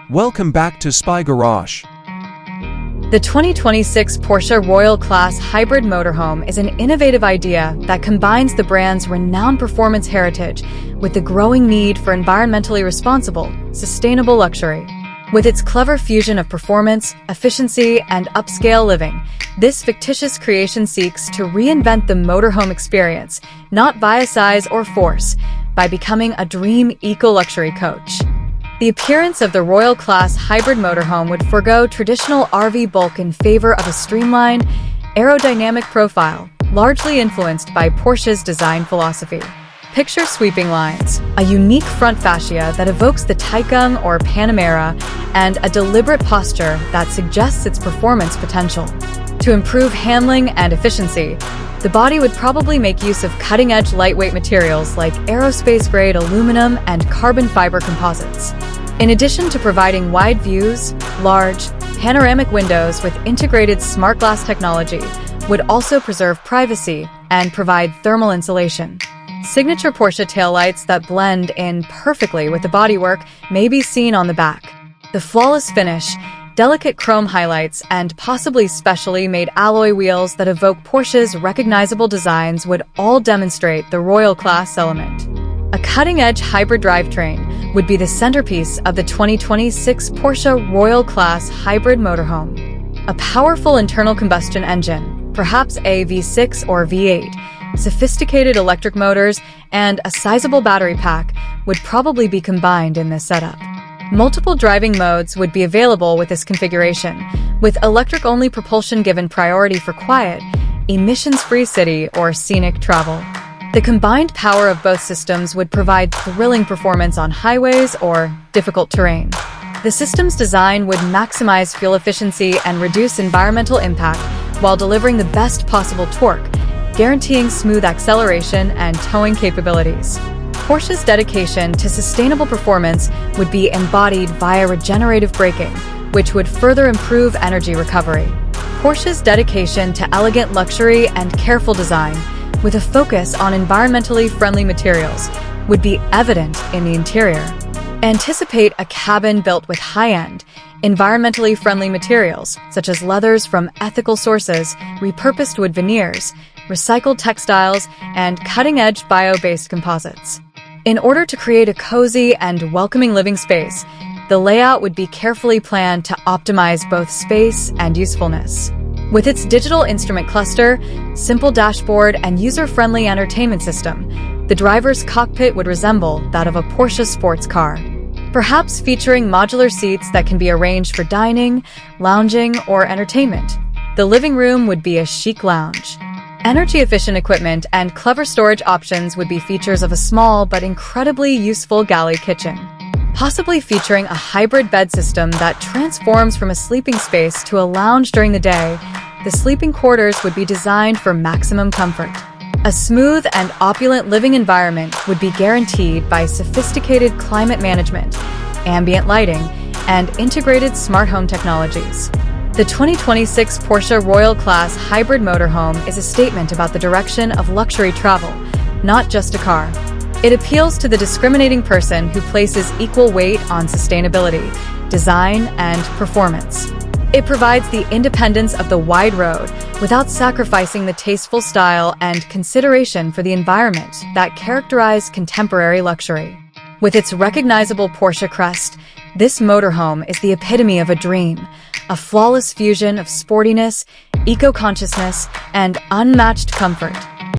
Welcome back to Spy Garage. The 2026 Porsche Royal Class Hybrid Motorhome is an innovative idea that combines the brand's renowned performance heritage with the growing need for environmentally responsible, sustainable luxury. With its clever fusion of performance, efficiency, and upscale living, this fictitious creation seeks to reinvent the motorhome experience, not via size or force, by becoming a dream eco-luxury coach. The appearance of the Royal Class Hybrid Motorhome would forego traditional RV bulk in favor of a streamlined, aerodynamic profile, largely influenced by Porsche's design philosophy. Picture sweeping lines, a unique front fascia that evokes the Taycan or Panamera, and a deliberate posture that suggests its performance potential. To improve handling and efficiency, the body would probably make use of cutting-edge lightweight materials like aerospace-grade aluminum and carbon fiber composites. In addition to providing wide views, large, panoramic windows with integrated smart glass technology would also preserve privacy and provide thermal insulation. Signature Porsche taillights that blend in perfectly with the bodywork may be seen on the back. The flawless finish, delicate chrome highlights, and possibly specially made alloy wheels that evoke Porsche's recognizable designs would all demonstrate the Royal Class element. A cutting-edge hybrid drivetrain would be the centerpiece of the 2026 Porsche Royal Class Hybrid Motorhome. A powerful internal combustion engine, perhaps a V6 or V8, sophisticated electric motors, and a sizable battery pack would probably be combined in this setup. Multiple driving modes would be available with this configuration, with electric-only propulsion given priority for quiet, emissions-free city or scenic travel. The combined power of both systems would provide thrilling performance on highways or difficult terrain. The system's design would maximize fuel efficiency and reduce environmental impact while delivering the best possible torque, guaranteeing smooth acceleration and towing capabilities. Porsche's dedication to sustainable performance would be embodied via regenerative braking, which would further improve energy recovery. Porsche's dedication to elegant luxury and careful design, with a focus on environmentally friendly materials, would be evident in the interior. Anticipate a cabin built with high-end, environmentally friendly materials, such as leathers from ethical sources, repurposed wood veneers, recycled textiles, and cutting-edge bio-based composites. In order to create a cozy and welcoming living space, the layout would be carefully planned to optimize both space and usefulness. With its digital instrument cluster, simple dashboard, and user-friendly entertainment system, the driver's cockpit would resemble that of a Porsche sports car. Perhaps featuring modular seats that can be arranged for dining, lounging, or entertainment. The living room would be a chic lounge. Energy-efficient equipment and clever storage options would be features of a small but incredibly useful galley kitchen. Possibly featuring a hybrid bed system that transforms from a sleeping space to a lounge during the day, the sleeping quarters would be designed for maximum comfort. A smooth and opulent living environment would be guaranteed by sophisticated climate management, ambient lighting, and integrated smart home technologies. The 2026 Porsche Royal Class Hybrid Motorhome is a statement about the direction of luxury travel, not just a car. It appeals to the discriminating person who places equal weight on sustainability, design, and performance. It provides the independence of the wide road without sacrificing the tasteful style and consideration for the environment that characterize contemporary luxury. With its recognizable Porsche crest, this motorhome is the epitome of a dream, a flawless fusion of sportiness, eco-consciousness, and unmatched comfort.